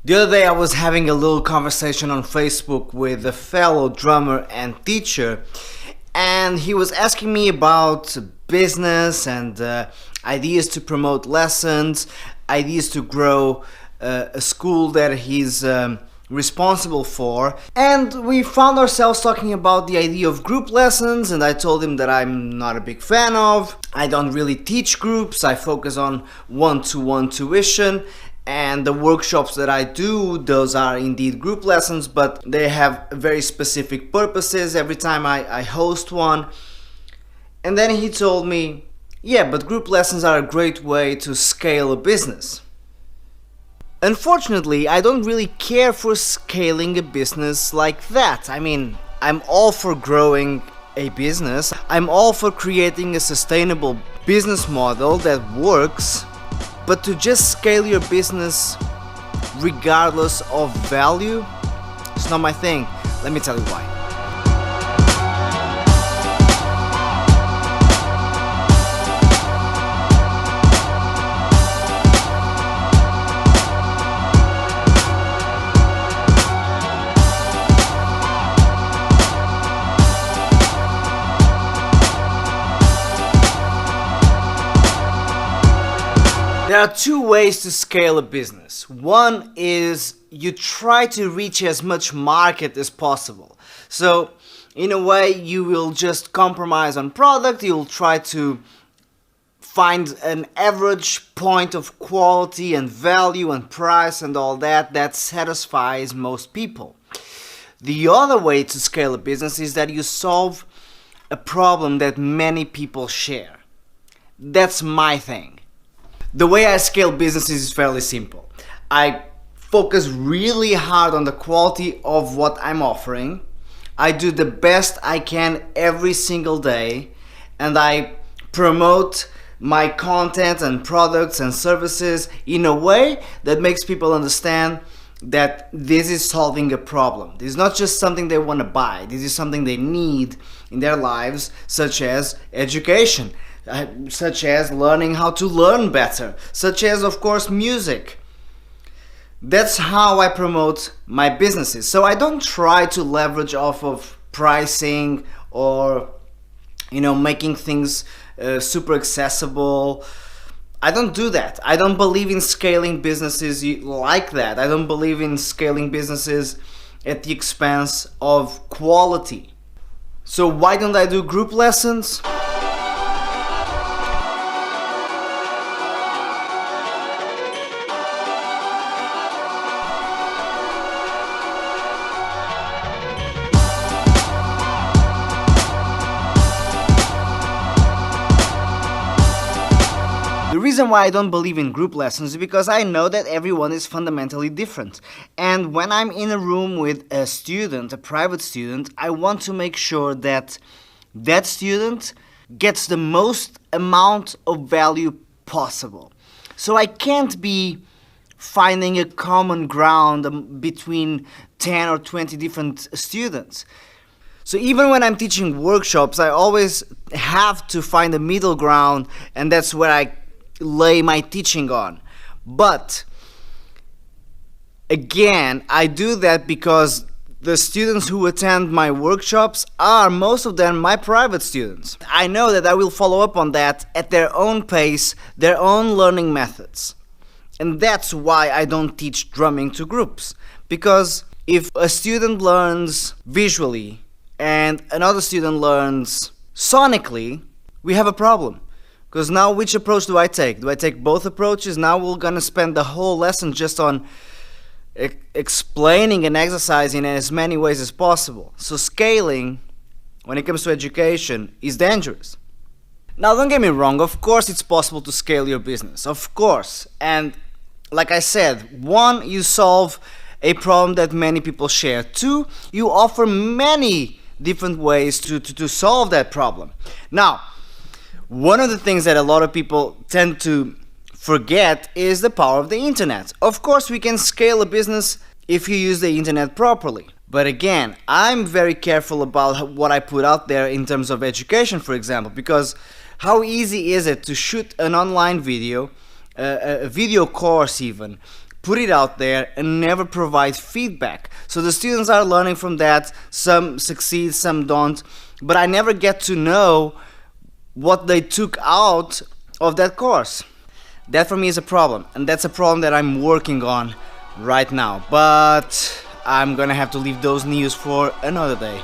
The other day I was having a little conversation on Facebook with a fellow drummer and teacher, and he was asking me about business and ideas to promote lessons, ideas to grow a school that he's responsible for. And we found ourselves talking about the idea of group lessons, and I told him that I'm not a big fan of. I don't really teach groups, I focus on one-to-one tuition. And the workshops that I do, those are indeed group lessons, but they have very specific purposes every time I host one. And then he told me, yeah, but group lessons are a great way to scale a business. Unfortunately, I don't really care for scaling a business like that. I mean, I'm all for growing a business. I'm all for creating a sustainable business model that works. But to just scale your business regardless of value, it's not my thing. Let me tell you why. There are two ways to scale a business. One is you try to reach as much market as possible. So in a way you will just compromise on product, you'll try to find an average point of quality and value and price and all that satisfies most people. The other way to scale a business is that you solve a problem that many people share. That's my thing. The way I scale businesses is fairly simple. I focus really hard on the quality of what I'm offering. I do the best I can every single day, and I promote my content and products and services in a way that makes people understand that this is solving a problem. This is not just something they want to buy. This is something they need in their lives, such as education. Such as learning how to learn better, such as, of course, music. That's how I promote my businesses. So I don't try to leverage off of pricing or, making things super accessible. I don't do that. I don't believe in scaling businesses like that. I don't believe in scaling businesses at the expense of quality. So why don't I do group lessons? The reason why I don't believe in group lessons is because I know that everyone is fundamentally different. And when I'm in a room with a student, a private student, I want to make sure that that student gets the most amount of value possible. So I can't be finding a common ground between 10 or 20 different students. So even when I'm teaching workshops, I always have to find a middle ground, and that's where I lay my teaching on. But again, I do that because the students who attend my workshops are, most of them, my private students. I know that I will follow up on that at their own pace, their own learning methods. And that's why I don't teach drumming to groups. Because if a student learns visually and another student learns sonically, we have a problem. Because now, which approach do I take? Do I take both approaches? Now we're gonna spend the whole lesson just on explaining and exercising in as many ways as possible. So scaling, when it comes to education, is dangerous. Now don't get me wrong, of course it's possible to scale your business, of course. And like I said, one, you solve a problem that many people share. Two, you offer many different ways to solve that problem. Now, one of the things that a lot of people tend to forget is the power of the internet. Of course, we can scale a business if you use the internet properly. But again, I'm very careful about what I put out there in terms of education, for example, because how easy is it to shoot an online video, a video course even, put it out there and never provide feedback. So the students are learning from that. Some succeed, some don't, but I never get to know what they took out of that course. That for me is a problem, and that's a problem that I'm working on right now. But I'm gonna have to leave those news for another day.